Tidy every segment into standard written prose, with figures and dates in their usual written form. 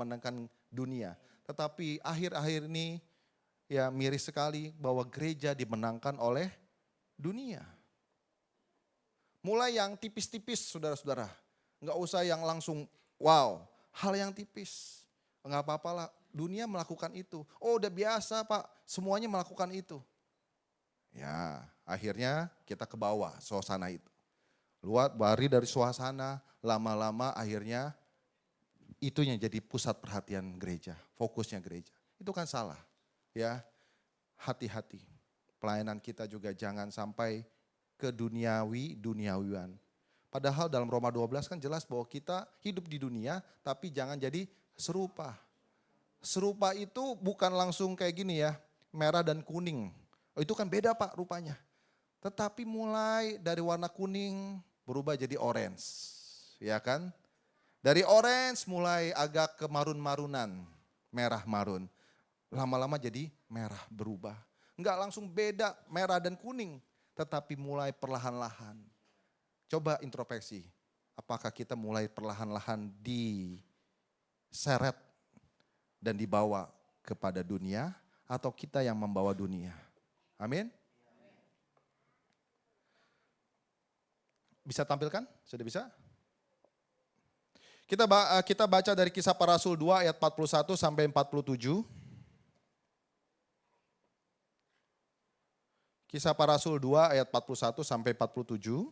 memenangkan dunia. Tetapi akhir-akhir ini ya miris sekali bahwa gereja dimenangkan oleh dunia. Mulai yang tipis-tipis saudara-saudara. Enggak usah yang langsung wow, hal yang tipis. Enggak apa-apalah, dunia melakukan itu. Oh udah biasa Pak, semuanya melakukan itu. Ya akhirnya kita ke bawah suasana itu. Lari dari suasana, lama-lama akhirnya itunya jadi pusat perhatian gereja, fokusnya gereja. Itu kan salah. Ya, hati-hati. Pelayanan kita juga jangan sampai ke duniawian. Padahal dalam Roma 12 kan jelas bahwa kita hidup di dunia tapi jangan jadi serupa. Serupa itu bukan langsung kayak gini ya, merah dan kuning. Oh, itu kan beda Pak rupanya. Tetapi mulai dari warna kuning berubah jadi orange. Ya kan? Dari orange mulai agak ke marun-marunan, merah marun. Lama-lama jadi merah berubah. Enggak langsung beda merah dan kuning, tetapi mulai perlahan-lahan. Coba introspeksi, apakah kita mulai perlahan-lahan diseret dan dibawa kepada dunia atau kita yang membawa dunia. Amin. Bisa tampilkan? Sudah bisa? Kita baca dari Kisah Para Rasul 2 ayat 41 sampai 47. Kisah Para Rasul 2 ayat 41 sampai 47.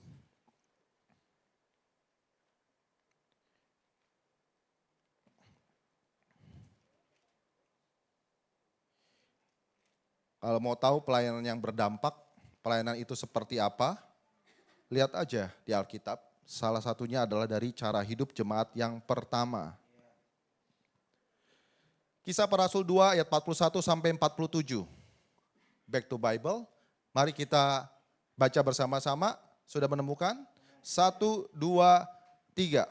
Kalau mau tahu pelayanan yang berdampak, pelayanan itu seperti apa? Lihat aja di Alkitab. Salah satunya adalah dari cara hidup jemaat yang pertama. Kisah Para Rasul 2 ayat 41 sampai 47. Back to Bible. Mari kita baca bersama-sama. Sudah menemukan? 1, 2, 3.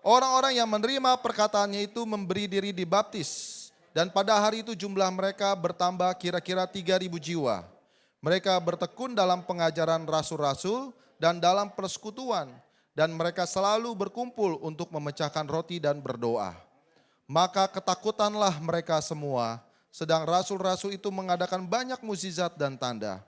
Orang-orang yang menerima perkataannya itu memberi diri dibaptis. Dan pada hari itu jumlah mereka bertambah kira-kira 3.000 jiwa. Mereka bertekun dalam pengajaran rasul-rasul dan dalam persekutuan. Dan mereka selalu berkumpul untuk memecahkan roti dan berdoa. Maka ketakutanlah mereka semua, sedang rasul-rasul itu mengadakan banyak mukjizat dan tanda.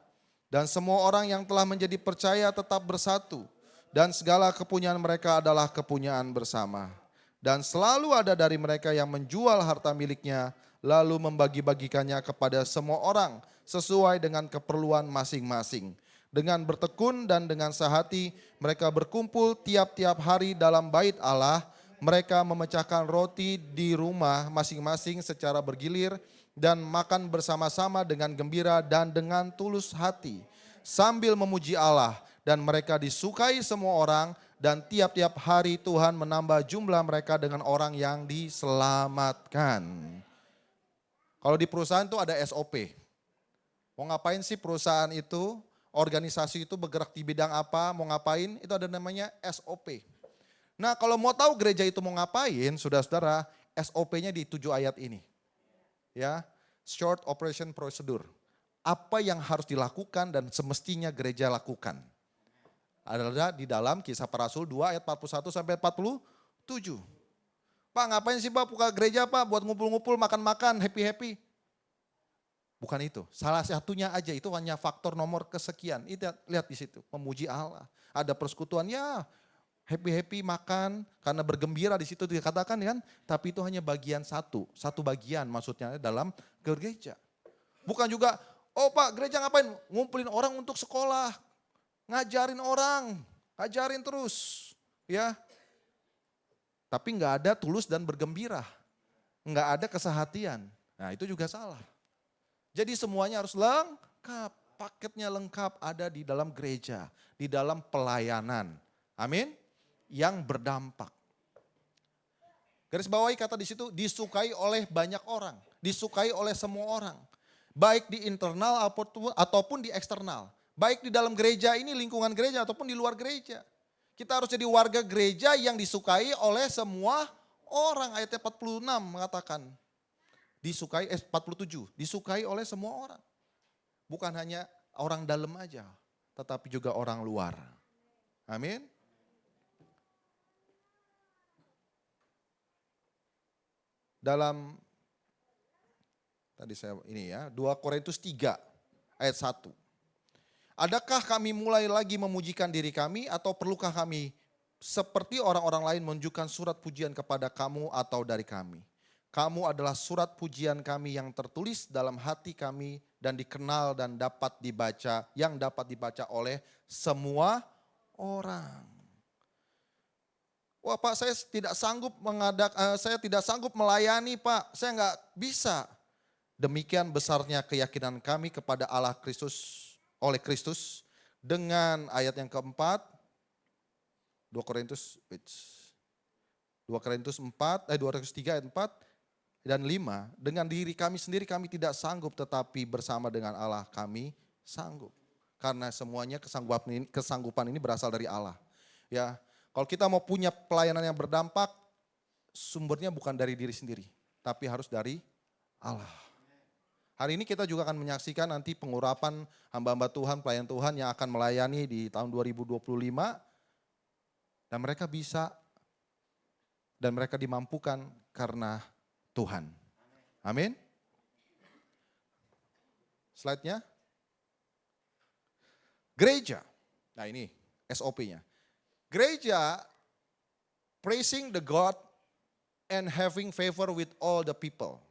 Dan semua orang yang telah menjadi percaya tetap bersatu. Dan segala kepunyaan mereka adalah kepunyaan bersama. Dan selalu ada dari mereka yang menjual harta miliknya, lalu membagi-bagikannya kepada semua orang sesuai dengan keperluan masing-masing. Dengan bertekun dan dengan sehati, mereka berkumpul tiap-tiap hari dalam bait Allah. Mereka memecahkan roti di rumah masing-masing secara bergilir dan makan bersama-sama dengan gembira dan dengan tulus hati. Sambil memuji Allah, dan mereka disukai semua orang, dan tiap-tiap hari Tuhan menambah jumlah mereka dengan orang yang diselamatkan. Kalau di perusahaan itu ada SOP. Mau ngapain sih perusahaan itu, organisasi itu bergerak di bidang apa, mau ngapain, itu ada namanya SOP. Nah kalau mau tahu gereja itu mau ngapain, saudara-saudara, SOP-nya di 7 ayat ini. Ya, Short Operation Procedure. Apa yang harus dilakukan dan semestinya gereja lakukan. Adalah di dalam Kisah Para Rasul 2 ayat 41 sampai 47. Pak ngapain sih Pak buka gereja Pak, buat ngumpul-ngumpul, makan-makan, happy-happy. Bukan itu, salah satunya aja itu hanya faktor nomor kesekian. Itu lihat di situ, memuji Allah. Ada persekutuan ya, happy-happy makan karena bergembira di situ dikatakan kan, tapi itu hanya bagian satu bagian maksudnya dalam gereja. Bukan juga, oh Pak gereja ngapain? Ngumpulin orang untuk sekolah, ngajarin orang, ngajarin terus, ya. Tapi nggak ada tulus dan bergembira, nggak ada kesehatian. Nah itu juga salah. Jadi semuanya harus lengkap, paketnya lengkap ada di dalam gereja, di dalam pelayanan. Amin. Yang berdampak. Garis bawahi kata di situ disukai oleh banyak orang, disukai oleh semua orang. Baik di internal ataupun di eksternal. Baik di dalam gereja ini, lingkungan gereja ataupun di luar gereja. Kita harus jadi warga gereja yang disukai oleh semua orang. Ayat 46 mengatakan. 47, disukai oleh semua orang. Bukan hanya orang dalam aja, tetapi juga orang luar. Amin. dalam tadi saya ini ya, 2 Korintus 3 ayat 1. Adakah kami mulai lagi memujikan diri kami atau perlukah kami seperti orang-orang lain menunjukkan surat pujian kepada kamu atau dari kami? Kamu adalah surat pujian kami yang tertulis dalam hati kami dan dikenal dan dapat dibaca oleh semua orang. Wah Pak, saya tidak sanggup melayani Pak, saya nggak bisa. Demikian besarnya keyakinan kami kepada Allah Kristus oleh Kristus dengan ayat yang keempat 2 Korintus 3 ayat 4 dan 5, dengan diri kami sendiri kami tidak sanggup tetapi bersama dengan Allah kami sanggup. Karena semuanya kesanggupan ini berasal dari Allah. Ya, kalau kita mau punya pelayanan yang berdampak, sumbernya bukan dari diri sendiri, tapi harus dari Allah. Hari ini kita juga akan menyaksikan nanti pengurapan hamba-hamba Tuhan, pelayan Tuhan yang akan melayani di tahun 2025. Dan mereka bisa dan mereka dimampukan karena Tuhan. Amin. Slide-nya. Gereja. Nah ini SOP-nya. Gereja praising the God and having favor with all the people.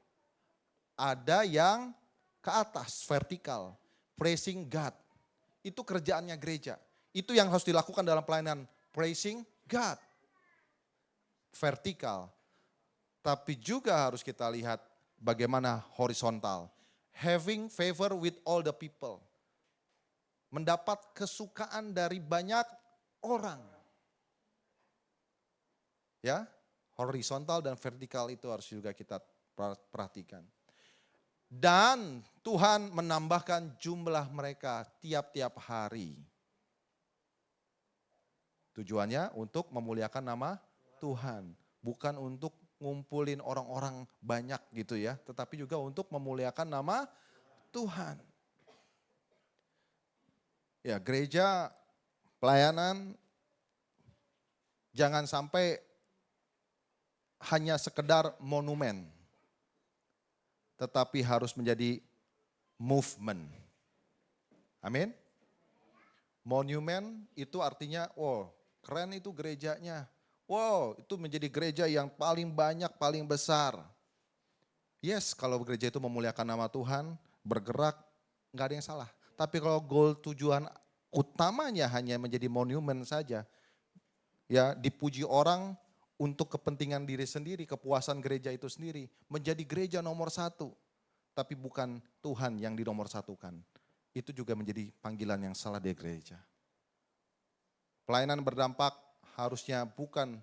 Ada yang ke atas, vertikal, praising God. Itu kerjaannya gereja. Itu yang harus dilakukan dalam pelayanan, praising God. Vertikal. Tapi juga harus kita lihat bagaimana horizontal. Having favor with all the people. Mendapat kesukaan dari banyak orang. Ya, horizontal dan vertikal itu harus juga kita perhatikan. Dan Tuhan menambahkan jumlah mereka tiap-tiap hari. Tujuannya untuk memuliakan nama Tuhan. Bukan untuk ngumpulin orang-orang banyak gitu ya. Tetapi juga untuk memuliakan nama Tuhan. Ya, gereja pelayanan jangan sampai hanya sekedar monumen. Tetapi harus menjadi movement. Amin. Monumen itu artinya, wow keren itu gerejanya. Wow itu menjadi gereja yang paling banyak, paling besar. Yes, kalau gereja itu memuliakan nama Tuhan, bergerak, nggak ada yang salah. Tapi kalau goal tujuan utamanya hanya menjadi monumen saja, ya dipuji orang, untuk kepentingan diri sendiri, kepuasan gereja itu sendiri. Menjadi gereja nomor 1. Tapi bukan Tuhan yang dinomorsatukan. Itu juga menjadi panggilan yang salah di gereja. Pelayanan berdampak harusnya bukan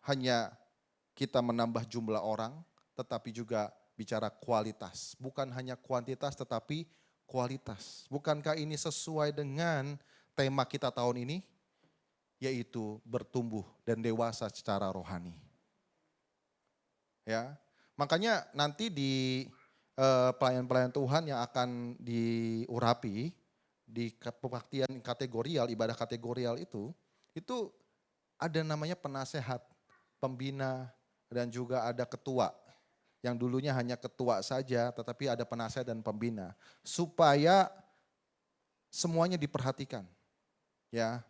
hanya kita menambah jumlah orang, tetapi juga bicara kualitas. Bukan hanya kuantitas tetapi kualitas. Bukankah ini sesuai dengan tema kita tahun ini? Yaitu bertumbuh dan dewasa secara rohani. Ya, makanya nanti di pelayan-pelayan Tuhan yang akan diurapi di pembaktian kategorial, ibadah kategorial itu ada namanya penasehat, pembina, dan juga ada ketua. Yang dulunya hanya ketua saja, tetapi ada penasehat dan pembina. Supaya semuanya diperhatikan. Ya,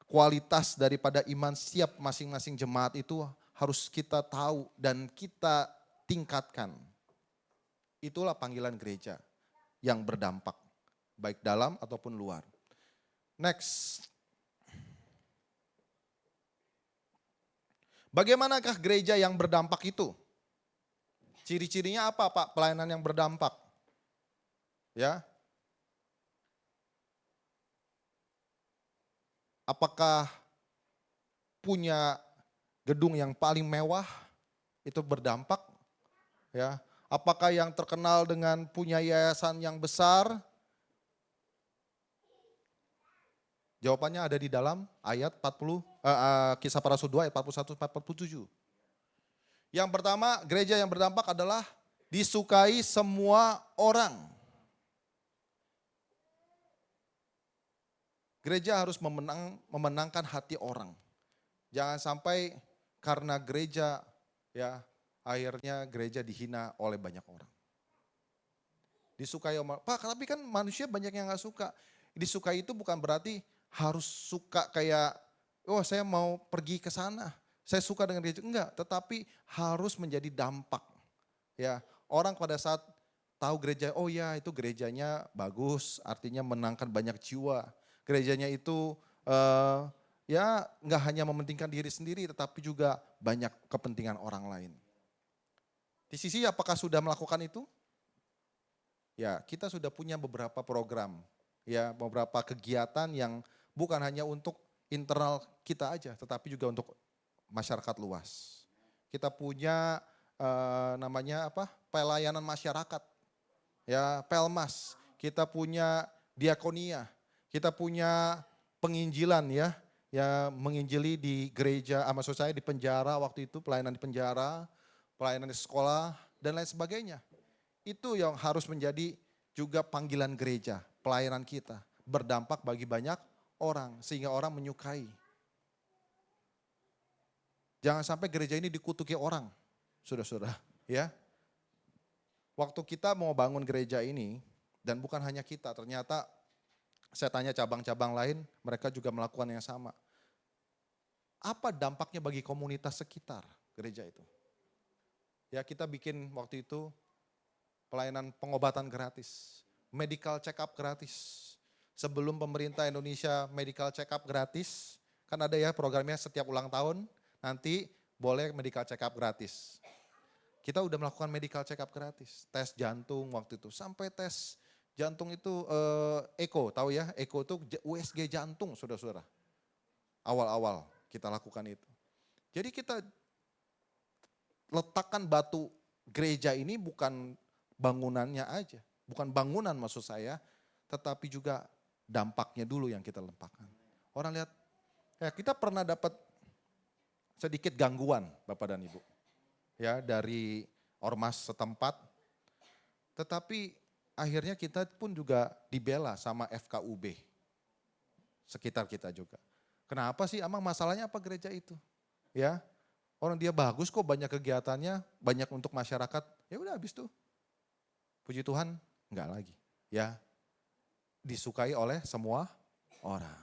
kualitas daripada iman setiap masing-masing jemaat itu harus kita tahu dan kita tingkatkan. Itulah panggilan gereja yang berdampak, baik dalam ataupun luar. Next. Bagaimanakah gereja yang berdampak itu? Ciri-cirinya apa Pak pelayanan yang berdampak? Ya. Apakah punya gedung yang paling mewah itu berdampak? Ya, apakah yang terkenal dengan punya yayasan yang besar? Jawabannya ada di dalam ayat 40 Kisah Para Rasul 2 ayat 41-47. Yang pertama, gereja yang berdampak adalah disukai semua orang. Gereja harus memenangkan hati orang. Jangan sampai karena gereja ya akhirnya gereja dihina oleh banyak orang. Disukai orang, Pak tapi kan manusia banyak yang gak suka. Disukai itu bukan berarti harus suka kayak, oh saya mau pergi ke sana, saya suka dengan gereja. Enggak, tetapi harus menjadi dampak. Ya, orang pada saat tahu gereja, oh ya itu gerejanya bagus, artinya menangkan banyak jiwa. Gerejanya itu ya nggak hanya mementingkan diri sendiri, tetapi juga banyak kepentingan orang lain. Di sisi apakah sudah melakukan itu? Ya, kita sudah punya beberapa program, ya beberapa kegiatan yang bukan hanya untuk internal kita aja, tetapi juga untuk masyarakat luas. Kita punya namanya apa? Pelayanan masyarakat, ya Pelmas. Kita punya diakonia, kita punya penginjilan ya menginjili di gereja, maksud saya di penjara waktu itu, pelayanan di penjara, pelayanan di sekolah dan lain sebagainya. Itu yang harus menjadi juga panggilan gereja, pelayanan kita. Berdampak bagi banyak orang, sehingga orang menyukai. Jangan sampai gereja ini dikutuki orang, saudara-saudara. Ya. Waktu kita mau bangun gereja ini, dan bukan hanya kita, ternyata saya tanya cabang-cabang lain, mereka juga melakukan yang sama. Apa dampaknya bagi komunitas sekitar gereja itu? Ya kita bikin waktu itu pelayanan pengobatan gratis, medical check up gratis. Sebelum pemerintah Indonesia medical check up gratis, kan ada ya programnya setiap ulang tahun, nanti boleh medical check up gratis. Kita udah melakukan medical check up gratis, tes jantung waktu itu, sampai tes jantung itu echo, tahu ya, echo itu USG jantung saudara-saudara. Awal-awal kita lakukan itu. Jadi kita letakkan batu gereja ini bukan bangunannya aja, bukan bangunan maksud saya, tetapi juga dampaknya dulu yang kita letakkan. Orang lihat, ya kita pernah dapat sedikit gangguan Bapak dan Ibu, ya dari ormas setempat, tetapi akhirnya kita pun juga dibela sama FKUB, sekitar kita juga. Kenapa sih emang masalahnya apa gereja itu? Ya, orang dia bagus kok banyak kegiatannya, banyak untuk masyarakat, ya udah habis tuh. Puji Tuhan, enggak lagi. Ya, disukai oleh semua orang.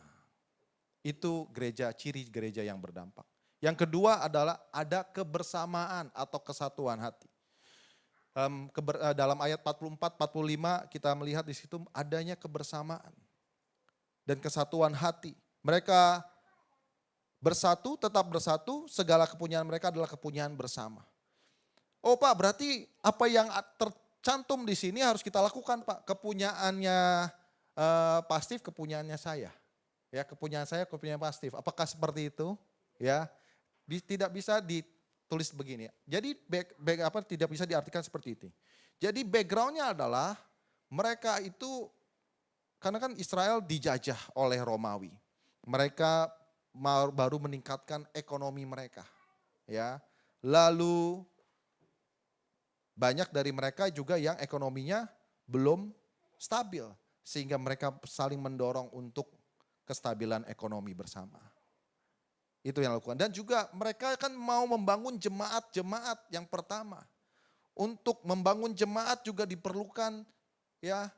Itu gereja, ciri gereja yang berdampak. Yang kedua adalah ada kebersamaan atau kesatuan hati. Dalam ayat 44-45 kita melihat di situ adanya kebersamaan dan kesatuan hati. Mereka bersatu, tetap bersatu, segala kepunyaan mereka adalah kepunyaan bersama. Oh Pak, berarti apa yang tercantum di sini harus kita lakukan Pak. Kepunyaannya pasif, kepunyaannya saya. Ya, kepunyaan saya, kepunyaan pasif. Apakah seperti itu? Ya, tidak bisa ditulis begini. Jadi tidak bisa diartikan seperti itu. Jadi backgroundnya adalah mereka itu, karena kan Israel dijajah oleh Romawi. Mereka baru meningkatkan ekonomi mereka. Ya, lalu banyak dari mereka juga yang ekonominya belum stabil. Sehingga mereka saling mendorong untuk kestabilan ekonomi bersama. Itu yang lakukan. Dan juga mereka kan mau membangun jemaat-jemaat yang pertama. Untuk membangun jemaat juga diperlukan ya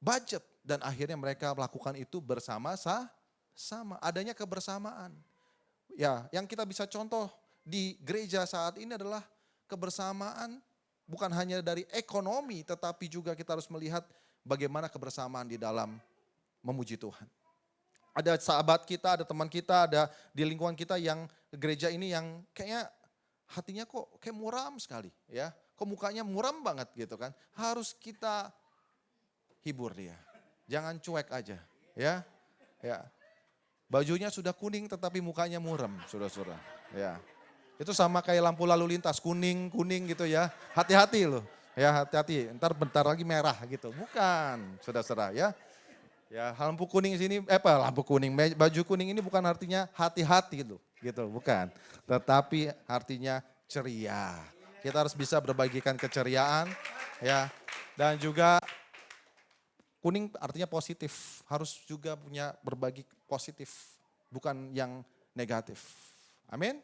budget. Dan akhirnya mereka melakukan itu bersama-sama. Adanya kebersamaan. Ya, yang kita bisa contoh di gereja saat ini adalah kebersamaan bukan hanya dari ekonomi, tetapi juga kita harus melihat bagaimana kebersamaan di dalam memuji Tuhan. Ada sahabat kita, ada teman kita, ada di lingkungan kita yang gereja ini yang kayaknya hatinya kok kayak muram sekali ya. Kok mukanya muram banget gitu kan. Harus kita hibur dia. Jangan cuek aja ya. Ya. Bajunya sudah kuning tetapi mukanya muram, saudara-saudara. Ya. Itu sama kayak lampu lalu lintas, kuning gitu ya. Hati-hati loh. Ya hati-hati, bentar lagi merah gitu. Bukan, saudara-saudara ya. Ya lampu kuning sini, lampu kuning, baju kuning ini bukan artinya hati-hati gitu, bukan. Tetapi artinya ceria. Kita harus bisa berbagikan keceriaan ya. Dan juga kuning artinya positif, harus juga punya berbagi positif, bukan yang negatif. Amin.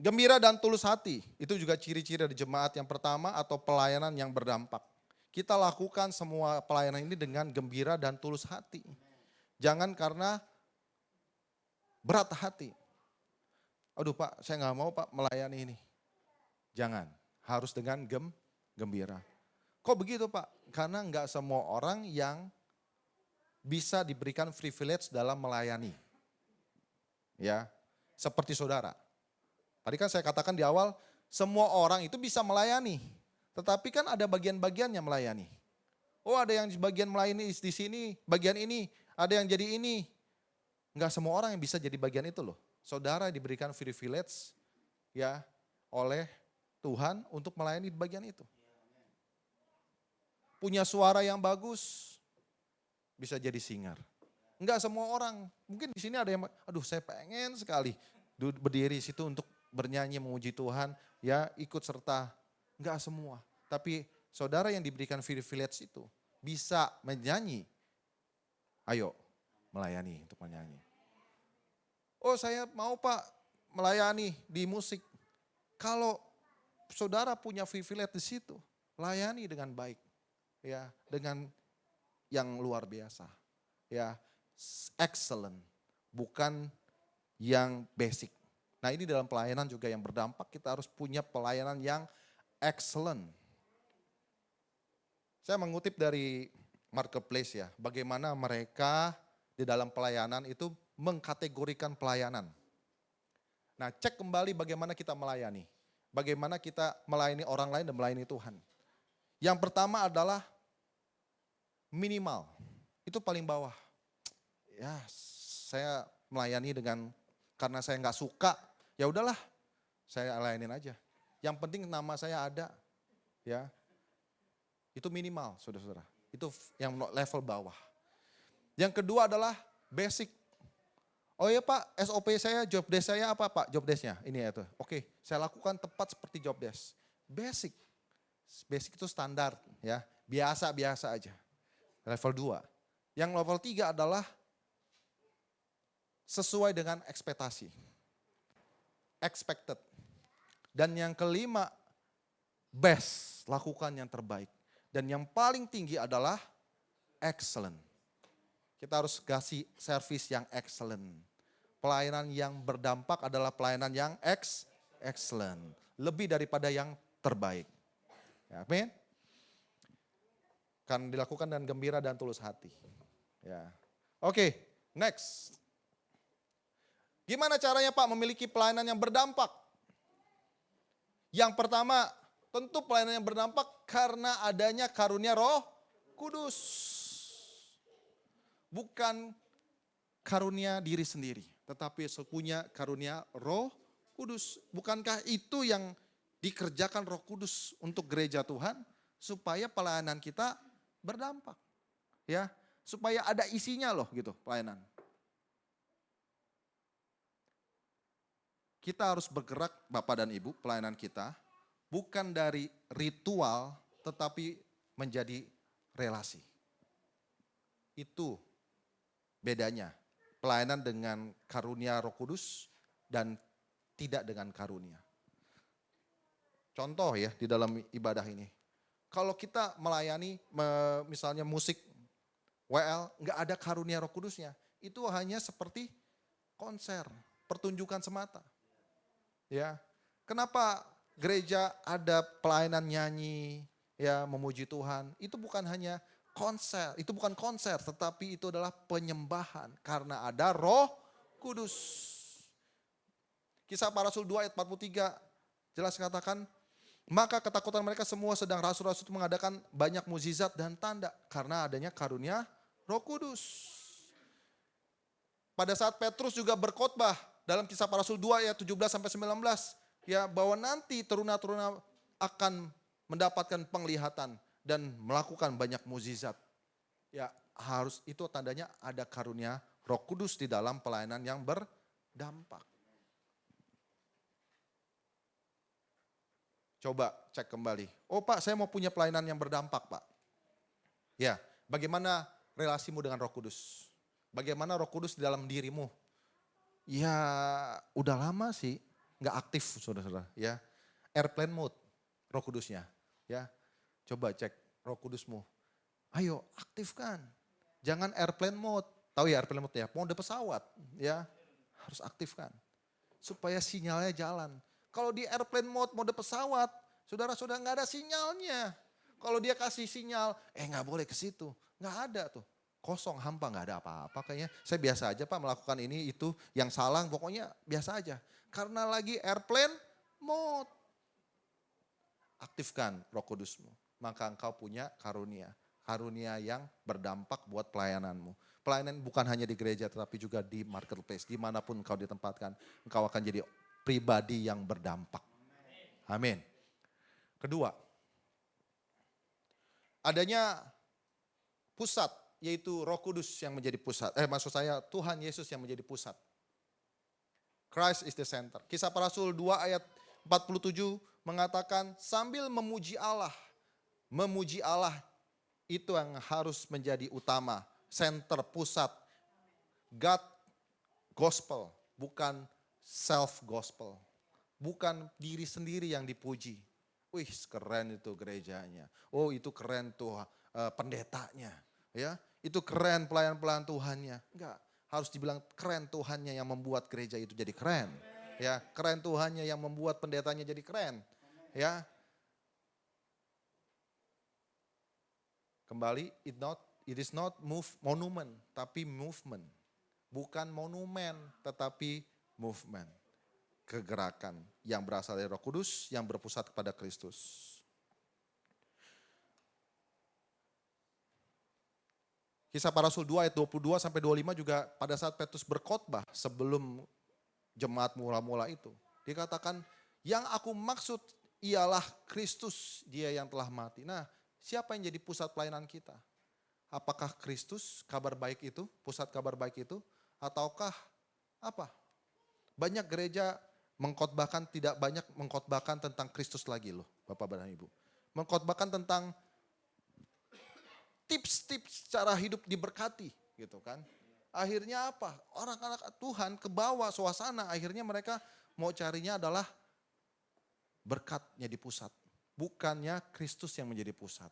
Gembira dan tulus hati, itu juga ciri-ciri dari jemaat yang pertama atau pelayanan yang berdampak. Kita lakukan semua pelayanan ini dengan gembira dan tulus hati. Jangan karena berat hati. Aduh Pak, saya nggak mau Pak melayani ini. Jangan, harus dengan gembira. Kok begitu Pak? Karena nggak semua orang yang bisa diberikan privilege dalam melayani. Ya, seperti saudara. Tadi kan saya katakan di awal, semua orang itu bisa melayani. Tetapi kan ada bagian-bagian yang melayani. Oh ada yang bagian melayani di sini, bagian ini, ada yang jadi ini. Enggak semua orang yang bisa jadi bagian itu loh. Saudara diberikan privilege ya oleh Tuhan untuk melayani di bagian itu. Punya suara yang bagus, bisa jadi singer. Enggak semua orang, mungkin di sini ada yang, aduh saya pengen sekali berdiri situ untuk bernyanyi memuji Tuhan, ya ikut serta. Enggak semua, tapi saudara yang diberikan privilege itu bisa menyanyi, ayo melayani untuk menyanyi. Oh saya mau Pak melayani di musik. Kalau saudara punya privilege di situ, layani dengan baik, ya dengan yang luar biasa, ya excellent, bukan yang basic. Nah ini dalam pelayanan juga yang berdampak, kita harus punya pelayanan yang excellent. Saya mengutip dari Marketplace ya, bagaimana mereka di dalam pelayanan itu mengkategorikan pelayanan. Nah cek kembali bagaimana kita melayani. Bagaimana kita melayani orang lain dan melayani Tuhan. Yang pertama adalah minimal, itu paling bawah. Ya saya melayani karena saya nggak suka, ya udahlah saya layanin aja. Yang penting nama saya ada, ya itu minimal saudara-saudara. Itu yang level bawah. Yang kedua adalah basic. Oh ya Pak, SOP saya, job desk saya apa Pak? Job desknya ini ya tuh. Oke, saya lakukan tepat seperti job desk. Basic. Basic itu standar ya, biasa-biasa aja. Level 2. Yang level 3 adalah sesuai dengan ekspektasi. Expected. Dan yang kelima, best, lakukan yang terbaik. Dan yang paling tinggi adalah excellent. Kita harus kasih service yang excellent. Pelayanan yang berdampak adalah pelayanan yang excellent. Lebih daripada yang terbaik. Ya, amin. Kan dilakukan dengan gembira dan tulus hati. Ya. Oke, next. Gimana caranya Pak memiliki pelayanan yang berdampak? Yang pertama, tentu pelayanan yang berdampak karena adanya karunia Roh Kudus. Bukan karunia diri sendiri, tetapi punya karunia Roh Kudus. Bukankah itu yang dikerjakan Roh Kudus untuk gereja Tuhan supaya pelayanan kita berdampak? Ya, supaya ada isinya loh gitu pelayanan. Kita harus bergerak Bapak dan Ibu, pelayanan kita bukan dari ritual tetapi menjadi relasi. Itu bedanya pelayanan dengan karunia Roh Kudus dan tidak dengan karunia. Contoh ya di dalam ibadah ini. Kalau kita melayani misalnya musik WL, nggak ada karunia Roh Kudusnya. Itu hanya seperti konser, pertunjukan semata. Ya, kenapa gereja ada pelayanan nyanyi, ya memuji Tuhan? Itu bukan hanya konser, itu bukan konser, tetapi itu adalah penyembahan karena ada Roh Kudus. Kisah Para Rasul 2 ayat 43 jelas katakan, maka ketakutan mereka semua sedang rasul-rasul itu mengadakan banyak mukjizat dan tanda karena adanya karunia Roh Kudus. Pada saat Petrus juga berkhotbah dalam Kisah Para Rasul 2 ayat 17 sampai 19, ya bahwa nanti teruna-teruna akan mendapatkan penglihatan dan melakukan banyak mukjizat. Ya, harus itu tandanya ada karunia Roh Kudus di dalam pelayanan yang berdampak. Coba cek kembali. Oh Pak, saya mau punya pelayanan yang berdampak Pak. Ya, bagaimana relasimu dengan Roh Kudus? Bagaimana Roh Kudus di dalam dirimu? Ya, udah lama sih. nggak aktif saudara-saudara ya. Airplane mode Roh Kudusnya ya. Coba cek Roh Kudusmu. Ayo aktifkan. Jangan airplane mode. Tahu ya airplane mode ya, mode pesawat ya. Harus aktifkan. Supaya sinyalnya jalan. Kalau di airplane mode pesawat, saudara-saudara nggak ada sinyalnya. Kalau dia kasih sinyal, nggak boleh ke situ. Nggak ada tuh. Kosong, hampa, nggak ada apa-apa kayaknya. Saya biasa aja Pak melakukan ini, itu, yang salah pokoknya biasa aja. Karena lagi airplane mode. Aktifkan Roh Kudusmu. Maka engkau punya karunia. Karunia yang berdampak buat pelayananmu. Pelayanan bukan hanya di gereja tetapi juga di marketplace. Dimanapun engkau ditempatkan, engkau akan jadi pribadi yang berdampak. Amin. Kedua, adanya pusat, yaitu Roh Kudus yang menjadi pusat. Maksud saya Tuhan Yesus yang menjadi pusat. Christ is the center. Kisah Para Rasul 2 ayat 47 mengatakan sambil memuji Allah. Memuji Allah itu yang harus menjadi utama. Center, pusat. God gospel, bukan self gospel. Bukan diri sendiri yang dipuji. Wih keren itu gerejanya. Oh itu keren tuh pendetanya. Ya, itu keren pelayan-pelayan Tuhannya. Enggak, harus dibilang keren Tuhannya yang membuat gereja itu jadi keren. Ya, keren Tuhannya yang membuat pendetanya jadi keren. Ya. Kembali, it is not monument, tapi movement. Bukan monumen, tetapi movement. Kegerakan yang berasal dari Roh Kudus yang berpusat kepada Kristus. Kisah Para Rasul 2 ayat 22 sampai 25 juga pada saat Petrus berkhotbah sebelum jemaat mula-mula itu. Dikatakan yang aku maksud ialah Kristus, dia yang telah mati. Nah, siapa yang jadi pusat pelayanan kita? Apakah Kristus, kabar baik itu, pusat kabar baik itu? Ataukah apa? Banyak gereja mengkhotbahkan, tidak banyak mengkhotbahkan tentang Kristus lagi loh Bapak dan Ibu. Mengkhotbahkan tentang tips-tips cara hidup diberkati gitu kan. Akhirnya apa? Orang-orang Tuhan ke bawah suasana, akhirnya mereka mau carinya adalah berkatnya di pusat. Bukannya Kristus yang menjadi pusat.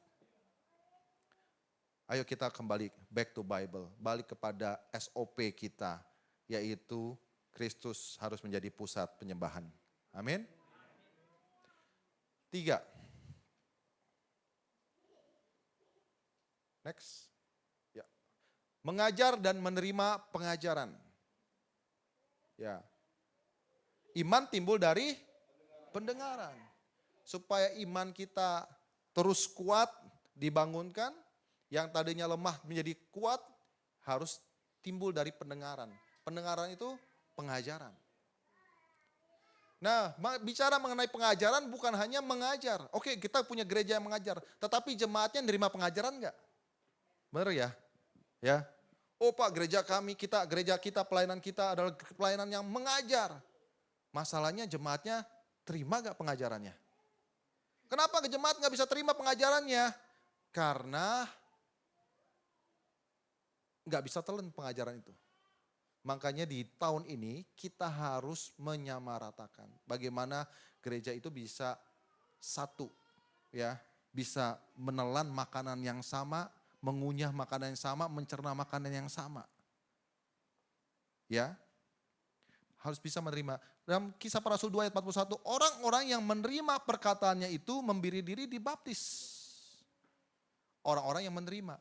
Ayo kita kembali back to Bible, balik kepada SOP kita, yaitu Kristus harus menjadi pusat penyembahan. Amin. 3. Next. Ya. Mengajar dan menerima pengajaran. Ya. Iman timbul dari pendengaran. Supaya iman kita terus kuat, dibangunkan, yang tadinya lemah menjadi kuat, harus timbul dari pendengaran. Pendengaran itu pengajaran. Nah, bicara mengenai pengajaran bukan hanya mengajar. Oke, kita punya gereja yang mengajar, tetapi jemaatnya nerima pengajaran enggak? Benar ya? Ya. Oh Pak, gereja kita, pelayanan kita adalah pelayanan yang mengajar. Masalahnya jemaatnya terima enggak pengajarannya? Kenapa jemaat enggak bisa terima pengajarannya? Karena enggak bisa telan pengajaran itu. Makanya di tahun ini kita harus menyamaratakan bagaimana gereja itu bisa satu, ya, bisa menelan makanan yang sama, mengunyah makanan yang sama, mencerna makanan yang sama. Ya. Harus bisa menerima. Dalam Kisah Para Rasul 2 ayat 41, orang-orang yang menerima perkataannya itu memberi diri dibaptis. Orang-orang yang menerima.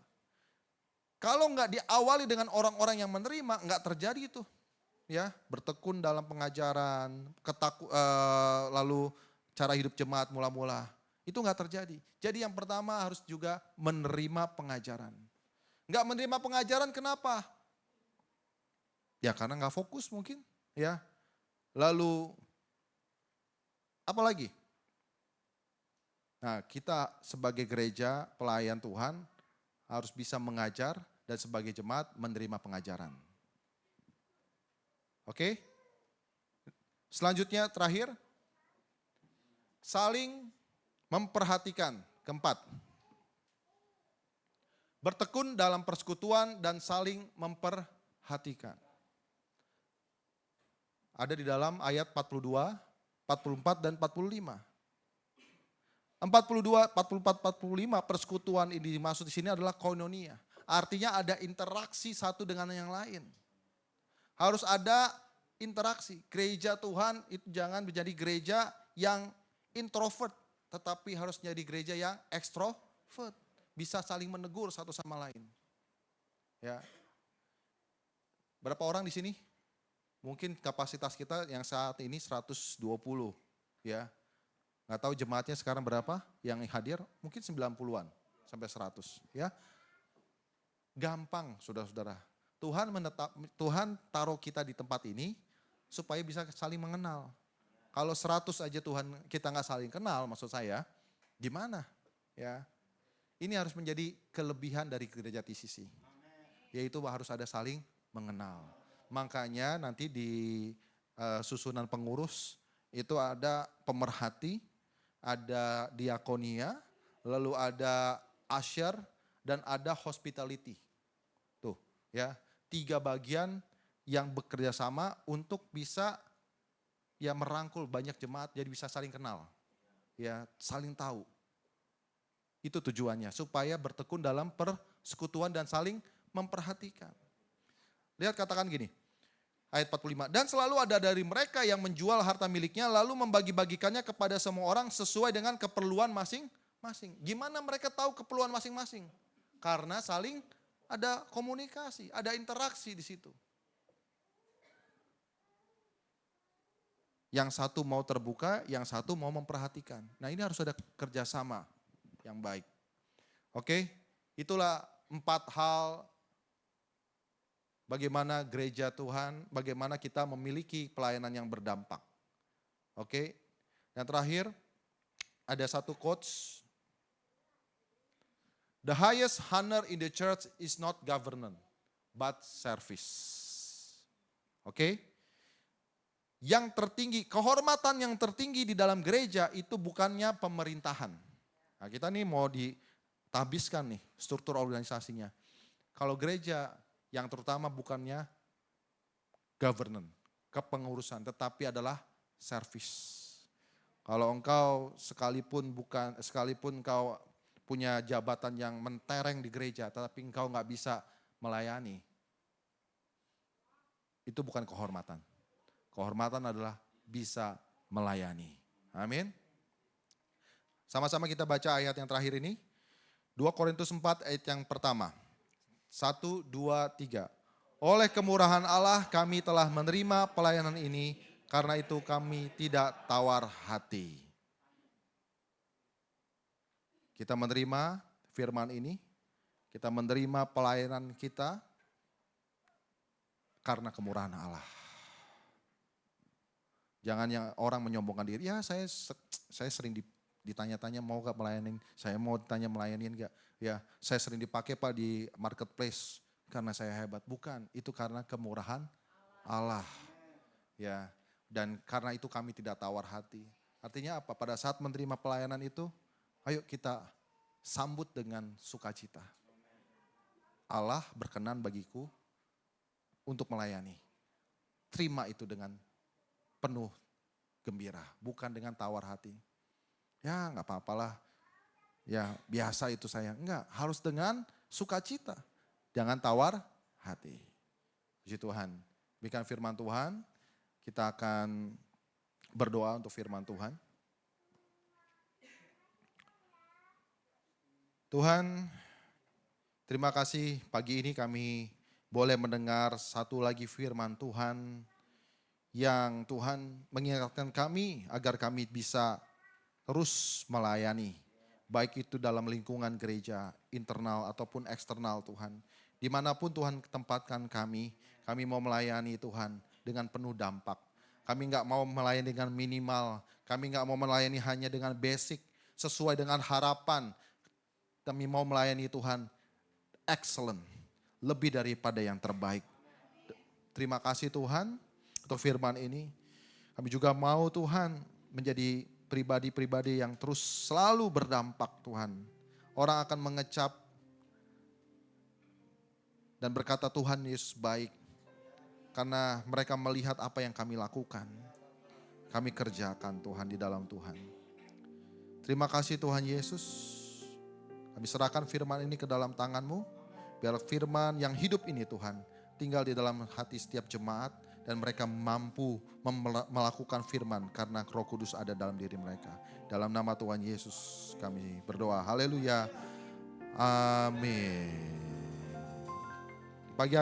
Kalau enggak diawali dengan orang-orang yang menerima, enggak terjadi itu. Ya, bertekun dalam pengajaran, lalu cara hidup jemaat mula-mula. Itu enggak terjadi. Jadi yang pertama harus juga menerima pengajaran. Enggak menerima pengajaran kenapa? Ya karena enggak fokus mungkin. Ya. Lalu apa lagi? Nah, kita sebagai gereja pelayan Tuhan harus bisa mengajar dan sebagai jemaat menerima pengajaran. Oke? Selanjutnya terakhir, saling memperhatikan. Keempat, bertekun dalam persekutuan dan saling memperhatikan. Ada di dalam ayat 42, 44 dan 45. 42, 44, 45 persekutuan ini dimaksud di sini adalah koinonia. Artinya ada interaksi satu dengan yang lain. Harus ada interaksi. Gereja Tuhan itu jangan menjadi gereja yang introvert, tetapi harus menjadi gereja yang extrovert. Bisa saling menegur satu sama lain. Ya. Berapa orang di sini? Mungkin kapasitas kita yang saat ini 120, ya. Nggak tahu jemaatnya sekarang berapa yang hadir, mungkin 90-an sampai 100, ya. Gampang, saudara-saudara. Tuhan taruh kita di tempat ini supaya bisa saling mengenal. Kalau 100 aja Tuhan kita nggak saling kenal, maksud saya, gimana? Ya, ini harus menjadi kelebihan dari gereja TCC, yaitu harus ada saling mengenal. Makanya nanti di susunan pengurus itu ada pemerhati, ada diakonia, lalu ada usher, dan ada hospitality. Tuh ya, 3 bagian yang bekerja sama untuk bisa ya merangkul banyak jemaat jadi bisa saling kenal. Ya, saling tahu. Itu tujuannya, supaya bertekun dalam persekutuan dan saling memperhatikan. Lihat katakan gini, ayat 45, dan selalu ada dari mereka yang menjual harta miliknya lalu membagi-bagikannya kepada semua orang sesuai dengan keperluan masing-masing. Gimana mereka tahu keperluan masing-masing? Karena saling ada komunikasi, ada interaksi di situ. Yang satu mau terbuka, yang satu mau memperhatikan. Nah ini harus ada kerjasama yang baik. Oke, itulah 4 hal bagaimana gereja Tuhan, bagaimana kita memiliki pelayanan yang berdampak. Oke, yang terakhir ada satu quotes. The highest honor in the church is not government, but service. Oke, yang tertinggi, kehormatan yang tertinggi di dalam gereja itu bukannya pemerintahan. Nah kita nih mau ditabiskan nih struktur organisasinya. Kalau gereja yang terutama bukannya governance, kepengurusan, tetapi adalah service. Kalau engkau sekalipun engkau punya jabatan yang mentereng di gereja, tetapi engkau nggak bisa melayani, itu bukan kehormatan. Kehormatan adalah bisa melayani. Amin. Sama-sama kita baca ayat yang terakhir ini. 2 Korintus 4 ayat yang pertama. 1, 2, 3. Oleh kemurahan Allah kami telah menerima pelayanan ini, karena itu kami tidak tawar hati. Kita menerima firman ini, kita menerima pelayanan kita karena kemurahan Allah. Jangan yang orang menyombongkan diri, ya saya sering ditanya-tanya mau gak melayanin, saya mau ditanya melayanin gak. Ya, saya sering dipakai Pak di marketplace karena saya hebat. Bukan, itu karena kemurahan Allah. Ya, dan karena itu kami tidak tawar hati. Artinya apa? Pada saat menerima pelayanan itu, ayo kita sambut dengan sukacita. Allah berkenan bagiku untuk melayani. Terima itu dengan penuh gembira, bukan dengan tawar hati. Ya gak apa-apalah. Ya biasa itu saya. Enggak, harus dengan sukacita. Jangan tawar hati. Puji Tuhan. Demikian firman Tuhan. Kita akan berdoa untuk firman Tuhan. Tuhan, terima kasih pagi ini kami boleh mendengar satu lagi firman Tuhan. Yang Tuhan mengingatkan kami agar kami bisa terus melayani. Baik itu dalam lingkungan gereja, internal ataupun eksternal Tuhan. Dimanapun Tuhan tempatkan kami mau melayani Tuhan dengan penuh dampak. Kami gak mau melayani dengan minimal, kami gak mau melayani hanya dengan basic, sesuai dengan harapan. Kami mau melayani Tuhan excellent, lebih daripada yang terbaik. Terima kasih Tuhan untuk firman ini. Kami juga mau Tuhan menjadi pribadi-pribadi yang terus selalu berdampak Tuhan. Orang akan mengecap dan berkata Tuhan Yesus baik. Karena mereka melihat apa yang kami lakukan. kami kerjakan Tuhan di dalam Tuhan. Terima kasih Tuhan Yesus. Kami serahkan firman ini ke dalam tangan-Mu. Biar firman yang hidup ini Tuhan tinggal di dalam hati setiap jemaat. Dan mereka mampu melakukan firman karena Roh Kudus ada dalam diri mereka. Dalam nama Tuhan Yesus kami berdoa. Haleluya. Amin. Pagi